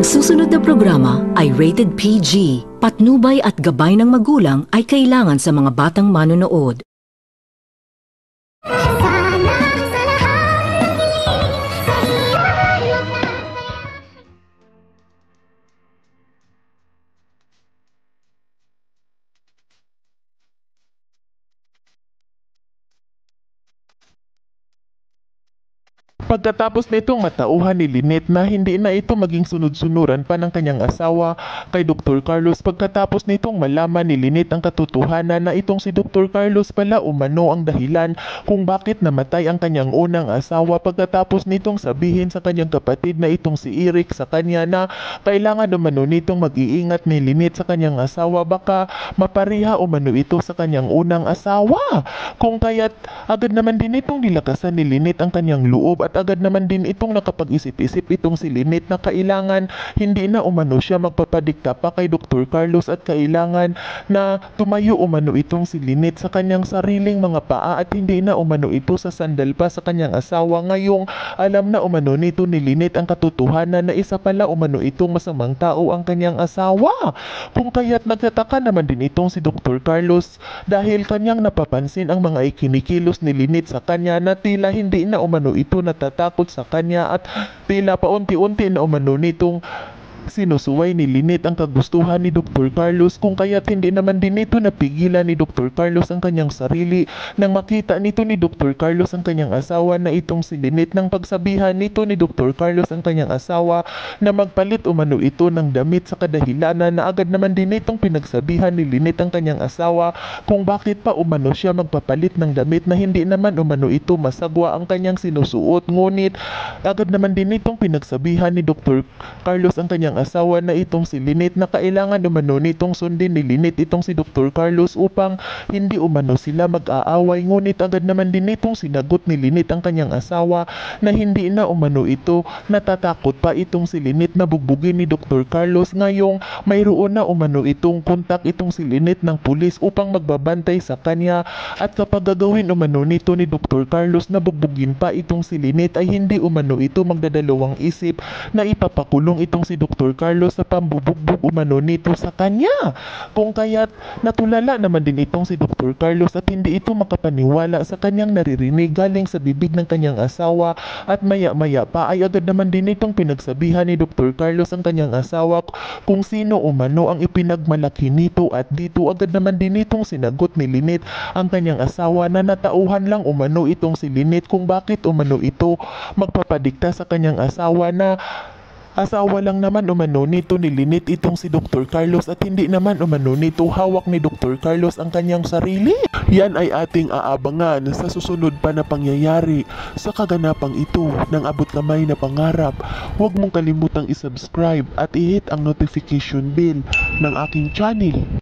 Ang susunod na programa ay rated PG. Patnubay at gabay ng magulang ay kailangan sa mga batang manonood. Pagkatapos nitong matauhan ni Lynette na hindi na ito maging sunod-sunuran pa ng kanyang asawa kay Dr. Carlos, pagkatapos nitong malaman ni Lynette ang katotohanan na itong si Dr. Carlos pala umano ang dahilan kung bakit namatay ang kanyang unang asawa, pagkatapos nitong sabihin sa kanyang kapatid na itong si Eric sa kanya na kailangan umano nitong mag-iingat ni Lynette sa kanyang asawa, baka mapariha umano ito sa kanyang unang asawa. Kung kaya't agad naman din itong nilakasan ni Lynette ang kanyang loob at agad naman din itong nakapag-isip-isip itong si Lynette na kailangan hindi na umano siya magpapadikta pa kay Dr. Carlos at kailangan na tumayo umano itong si Lynette sa kanyang sariling mga paa at hindi na umano ito sa sandal pa sa kanyang asawa. Ngayong alam na umano nito ni Lynette ang katotohanan na isa pala umano itong masamang tao ang kanyang asawa. Kung kaya't nagtataka naman din itong si Dr. Carlos dahil kanyang napapansin ang mga ikinikilos ni Lynette sa kanya na tila hindi na umano ito natatakot sa kanya at tila paunti-unti na umano nitong sinusuway ni Lynette ang kagustuhan ni Dr. Carlos, kung kaya't hindi naman din ito napigilan ni Dr. Carlos ang kanyang sarili nang makita nito ni Dr. Carlos ang kanyang asawa na itong si Lynette, nang pagsabihan nito ni Dr. Carlos ang kanyang asawa na magpalit umano ito ng damit sa kadahilanan na agad naman din itong pinagsabihan ni Lynette ang kanyang asawa kung bakit pa umano siya magpapalit ng damit na hindi naman umano ito masagwa ang kanyang sinusuot. Ngunit agad naman din itong pinagsabihan ni Dr. Carlos ang kanyang asawa na itong si Lynette na kailangan umano nitong sundin ni Lynette itong si Dr. Carlos upang hindi umano sila mag-aaway. Ngunit agad naman din itong sinagot ni Lynette ang kanyang asawa na hindi na umano ito natatakot pa itong si Lynette na bugbugin ni Dr. Carlos. Ngayong mayroon na umano itong kontak itong si Lynette ng pulis upang magbabantay sa kanya, at kapag gagawin umano nito ni Dr. Carlos na bugbugin pa itong si Lynette ay hindi umano ito magdadalawang isip na ipapakulong itong si Dr. Carlos sa pambubugbog umano nito sa kanya. Kung kaya't natulala naman din itong si Dr. Carlos at hindi ito makapaniwala sa kanyang naririnig galing sa bibig ng kanyang asawa, at maya-maya pa ay agad naman din itong pinagsabihan ni Dr. Carlos ang kanyang asawa kung sino umano ang ipinagmalaki nito, at dito agad naman din itong sinagot ni Lynette ang kanyang asawa na natauhan lang umano itong si Lynette kung bakit umano ito magpapadikta sa kanyang asawa na asawa lang naman umano nito ni Lynette itong si Dr. Carlos, at hindi naman umano nito hawak ni Dr. Carlos ang kanyang sarili. Yan ay ating aabangan sa susunod pa na pangyayari sa kaganapang ito ng abot kamay na pangarap. Huwag mong kalimutang isubscribe at i-hit ang notification bell ng aking channel